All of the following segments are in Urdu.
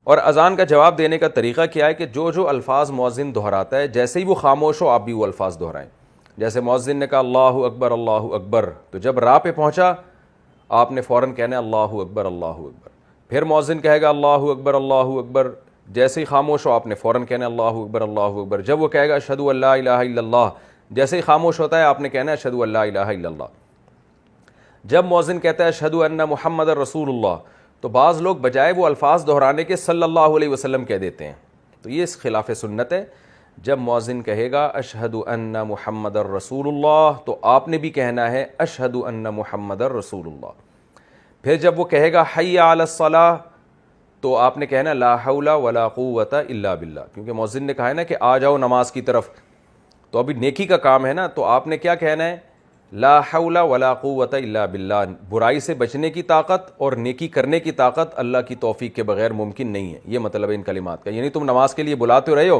اور اذان کا جواب دینے کا طریقہ کیا ہے کہ جو جو الفاظ مؤذن دہراتا ہے جیسے ہی وہ خاموش ہو آپ بھی وہ الفاظ دہرائیں. جیسے مؤذن نے کہا اللہ اکبر اللہ اکبر، تو جب راہ پہ پہنچا آپ نے فوراً کہنا ہے اللہ اکبر اللہ اکبر. پھر مؤذن کہے گا اللہ اکبر اللہ اکبر، جیسے ہی خاموش ہو آپ نے فوراً کہنا ہے اللہ اکبر اللہ اکبر. جب وہ کہے گا اشہد ان لا الہ الا اللہ، جیسے ہی خاموش ہوتا ہے آپ نے کہنا ہے اشہد ان لا الہ الا اللہ. جب مؤذن کہتا ہے اشہد ان محمد رسول اللہ، تو بعض لوگ بجائے وہ الفاظ دہرانے کے صلی اللہ علیہ وسلم کہہ دیتے ہیں، تو یہ اس خلاف سنت ہے. جب مؤذن کہے گا اشہد ان محمد رسول اللہ تو آپ نے بھی کہنا ہے اشہد ان محمد رسول اللہ. پھر جب وہ کہے گا حی علی الصلاۃ تو آپ نے کہنا لا حول ولا قوۃ الا باللہ، کیونکہ مؤذن نے کہا ہے نا کہ آ جاؤ نماز کی طرف، تو ابھی نیکی کا کام ہے نا، تو آپ نے کیا کہنا ہے لا حول ولا قوۃ الا باللہ. برائی سے بچنے کی طاقت اور نیکی کرنے کی طاقت اللہ کی توفیق کے بغیر ممکن نہیں ہے. یہ مطلب ہے ان کلمات کا. یعنی تم نماز کے لیے بلاتے رہے ہو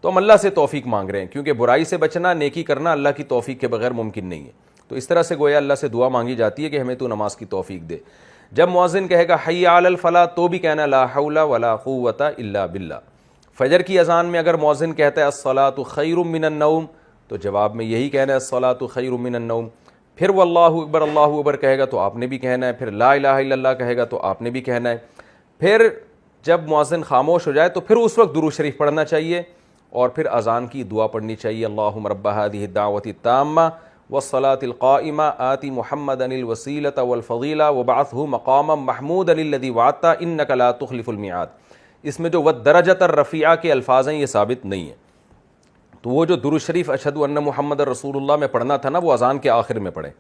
تو ہم اللہ سے توفیق مانگ رہے ہیں، کیونکہ برائی سے بچنا نیکی کرنا اللہ کی توفیق کے بغیر ممکن نہیں ہے. تو اس طرح سے گویا اللہ سے دعا مانگی جاتی ہے کہ ہمیں تو نماز کی توفیق دے. جب مؤذن کہے گا حی علی الفلاح تو بھی کہنا لا حول ولا قوۃ الا باللہ. فجر کی اذان میں اگر مؤذن کہتا ہے الصلاۃ خیر من النوم تو جواب میں یہی کہنا ہے الصلاۃ خیر من النوم. پھر وہ اللہ اکبر کہے گا تو آپ نے بھی کہنا ہے. پھر لا الہ الا اللہ کہے گا تو آپ نے بھی کہنا ہے. پھر جب مؤذن خاموش ہو جائے تو پھر اس وقت درود شریف پڑھنا چاہیے اور پھر اذان کی دعا پڑھنی چاہیے اللہم رب هذه الدعوۃ التامہ والصلاۃ القائمہ آتی محمدا الوسیلۃ والفضیلہ وابعثہ مقاما محمودا الذی وعدتہ انک لا تخلف المیعاد. اس میں جو والدرجۃ الرفیعہ کے الفاظ ہیں یہ ثابت نہیں ہیں. تو وہ جو درود شریف اشہد ان محمد رسول اللہ میں پڑھنا تھا نا وہ اذان کے آخر میں پڑھیں.